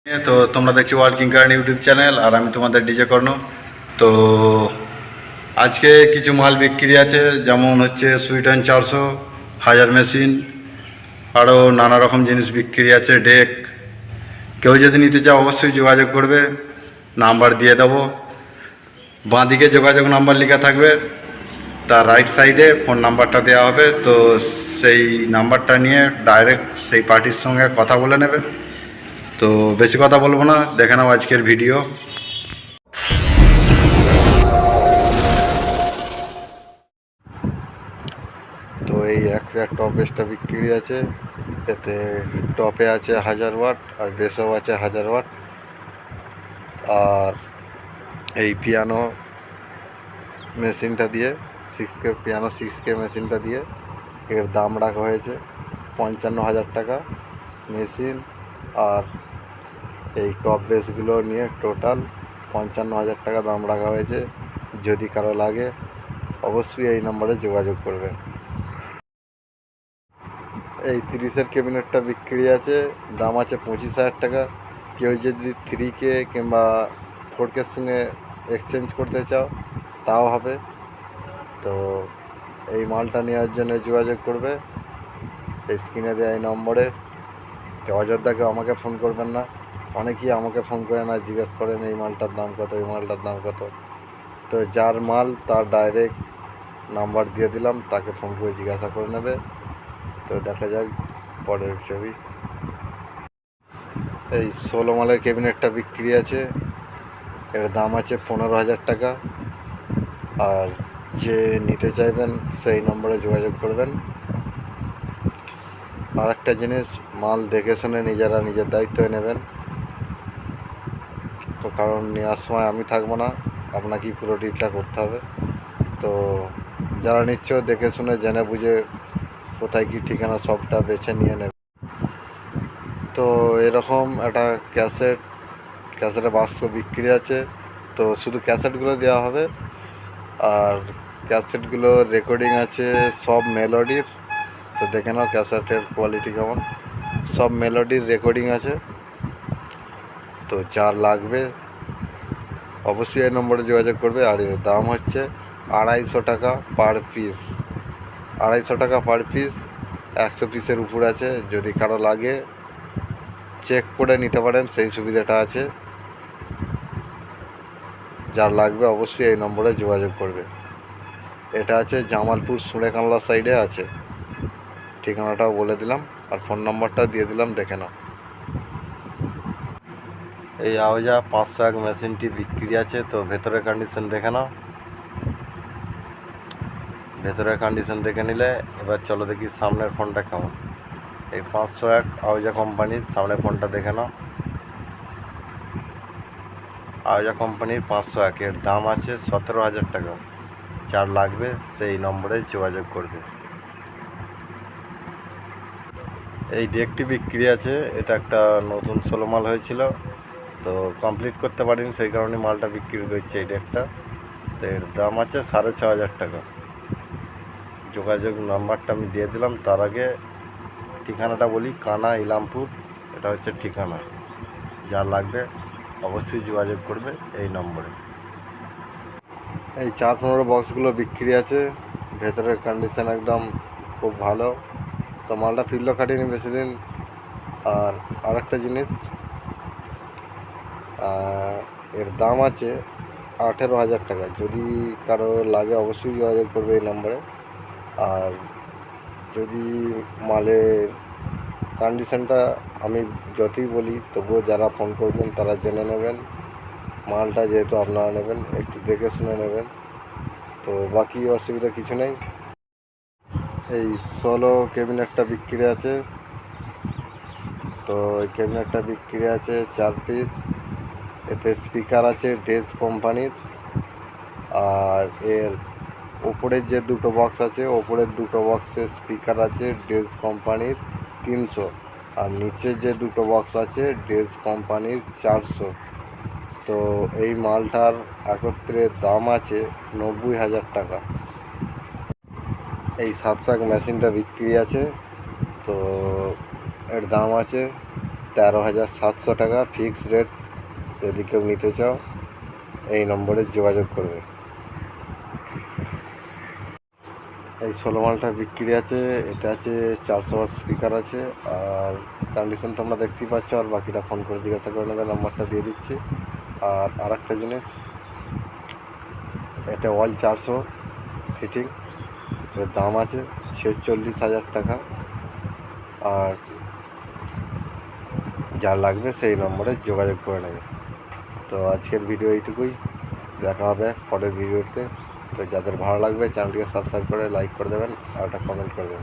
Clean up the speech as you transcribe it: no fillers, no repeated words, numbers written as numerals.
তো তোমরা দেখছো ওয়ার্কিং কারেন্ট ইউটিউব চ্যানেল, আর আমি তোমাদের ডিজে কর্ণ। তো আজকে কিছু মাল বিক্রি আছে, যেমন হচ্ছে সুইটন 400, হাজার মেশিন, আরও নানা রকম জিনিস বিক্রি আছে, ডেক। কেউ যদি নিতে চাও অবশ্যই যোগাযোগ করবে, নাম্বার দিয়ে দেবো। বাঁদিকে যোগাযোগ নাম্বার লেখা থাকবে, তার রাইট সাইডে ফোন নাম্বারটা দেওয়া হবে। তো সেই নাম্বারটা নিয়ে ডাইরেক্ট সেই পার্টির সঙ্গে কথা বলে নেবে। তো বেশি কথা বলবো না, দেখে নাও আজকের ভিডিও। তো এই এক পেয়ার টপ বেসটা বিক্রি আছে। এতে টপে আছে 1000 ওয়াট আর বেসও আছে 1000 ওয়াট। আর এই পিয়ানো মেশিনটা দিয়ে 6K পিয়ানো 6K মেশিনটা দিয়ে এর দাম রাখা হয়েছে 55,000 টাকা মেশিন। আর এই টপ বেসগুলো নিয়ে টোটাল 55,000 টাকা দাম রাখা হয়েছে। যদি কারো লাগে অবশ্যই এই নম্বরে যোগাযোগ করবে। এই 30-এর ক্যাবিনেটটা বিক্রি আছে, দাম আছে 25,000 টাকা। কেউ যদি 3K কিংবা 4Kর সঙ্গে এক্সচেঞ্জ করতে চাও তাও হবে। তো এই মালটা নেওয়ার জন্য যোগাযোগ করবে এই স্ক্রিনে দেওয়া এই নম্বরে। তো অযোধ্যাকে আমাকে ফোন করবেন না, অনেকেই আমাকে ফোন করে না, জিজ্ঞেস করেন এই মালটার দাম কত, এই মালটার দাম কত। তো যার মাল তার ডাইরেক্ট নাম্বার দিয়ে দিলাম, তাকে ফোন করে জিজ্ঞাসা করে নেবে। তো দেখা যাক পরের ছবি। এই 16 মালের ক্যাবিনেটটা বিক্রি আছে, এর দাম আছে 15,000 টাকা। আর যে নিতে চাইবেন সেই নম্বরে যোগাযোগ করবেন। আর একটা জিনিস, মাল দেখে শুনে নিজেরা নিজের দায়িত্বে নেবেন। তো কারণ নেওয়ার সময় আমি থাকবো না, আপনাকেই পুরো ডিলটা করতে হবে। তো যারা নিচ্ছ দেখে শুনে জেনে বুঝে কোথায় কী ঠিকানা সবটা বেছে নিয়ে নেবে। তো এরকম একটা ক্যাসেটের বাক্স বিক্রি আছে। তো শুধু ক্যাসেটগুলো দেওয়া হবে, আর ক্যাসেটগুলো রেকর্ডিং আছে সব মেলোডির। তো দেখে নাও ক্যাসেটের কোয়ালিটি কেমন, সব মেলোডির রেকর্ডিং আছে। তো যার লাগবে অবশ্যই এই নম্বরে যোগাযোগ করবে। আর এর দাম হচ্ছে 250 টাকা পার পিস। 250 টাকা পার পিস, 100 পিসের উপর আছে। যদি কারো লাগে চেক করে নিতে পারেন, সেই সুবিধাটা আছে। যার লাগবে অবশ্যই এই নম্বরে যোগাযোগ করবে। এটা আছে জামালপুর সুরেকানলা সাইডে আছে, ঠিকানাটাও বলে দিলাম আর ফোন নাম্বারটাও দিয়ে দিলাম, দেখে নাও। এই আওজা 501 মেশিনটি বিক্রি আছে। তো ভেতরের কন্ডিশন দেখে নাও। ভেতরের কন্ডিশন দেখে নিলে এবার চলো দেখি সামনের ফোনটা কেমন। এই 501 আওজা কোম্পানির সামনের ফোনটা দেখে নাও। আওজা কোম্পানির 501, এর দাম আছে 17,000 টাকা। যার লাগবে সেই নম্বরে যোগাযোগ করবে। এই ডেকটি বিক্রি আছে, এটা একটা নতুন 16 মাল হয়েছিল, তো কমপ্লিট করতে পারিনি, সেই কারণে মালটা বিক্রি করছে এই ডেকটা। তো এর দাম আছে 6,500 টাকা। যোগাযোগ নাম্বারটা আমি দিয়ে দিলাম। তার আগে ঠিকানাটা বলি, কানা ইলামপুর, এটা হচ্ছে ঠিকানা। যা লাগবে অবশ্যই যোগাযোগ করবে এই নম্বরে। এই 4-15 বক্সগুলো বিক্রি আছে, ভেতরের কন্ডিশন একদম খুব ভালো। তো মালটা ফিল্ডও কাটিনি বেশি দিন। আর আরেকটা জিনিস, এর দাম আছে 18,000 টাকা। যদি কারো লাগে অবশ্যই যোগাযোগ করবে এই নম্বরে। আর যদি মালের কন্ডিশনটা আমি যতই বলি তবুও যারা ফোন করবেন তারা জেনে নেবেন। মালটা যেহেতু আপনারা নেবেন একটু দেখে শুনে নেবেন। তো বাকি অসুবিধা কিছু নেই। এই 16 ক্যাবিনেটটা বিক্রি আছে। তো এই ক্যাবিনেটটা বিক্রি আছে 4 পিস। এতে স্পিকার আছে ডেজ কোম্পানির। আর এর ওপরের যে দুটো বক্স আছে, ওপরের দুটো বক্সে স্পিকার আছে ডেজ কোম্পানির 300। আর নিচের যে দুটো বক্স আছে ডেজ কোম্পানির 400। তো এই মালটার একত্রে দাম আছে 90,000 টাকা। এই 700 মেশিনটা বিক্রি আছে। তো এর দাম আছে 13,700 টাকা ফিক্স রেট। যদি কেউ নিতে চাও এই নম্বরে যোগাযোগ করবে। এই 16 মালটা বিক্রি আছে। এটা আছে 400 ওয়াট স্পিকার আছে, আর কন্ডিশন তোমরা দেখতেই পাচ্ছ, আর বাকিটা ফোন করে জিজ্ঞাসা করে নেবে, নাম্বারটা দিয়ে দিচ্ছি। আর একটা জিনিস, এটা অল 400 ফিটিং, এর দাম আছে 46,000 টাকা। আর যা লাগবে সেই নম্বরে যোগাযোগ করে নেবে। তো আজকের ভিডিও এইটুকুই, দেখা হবে পরের ভিডিওতে। তো যাদের ভালো লাগবে চ্যানেলটিকে সাবস্ক্রাইব করে লাইক করে দেবেন আর একটা কমেন্ট করে দেবেন।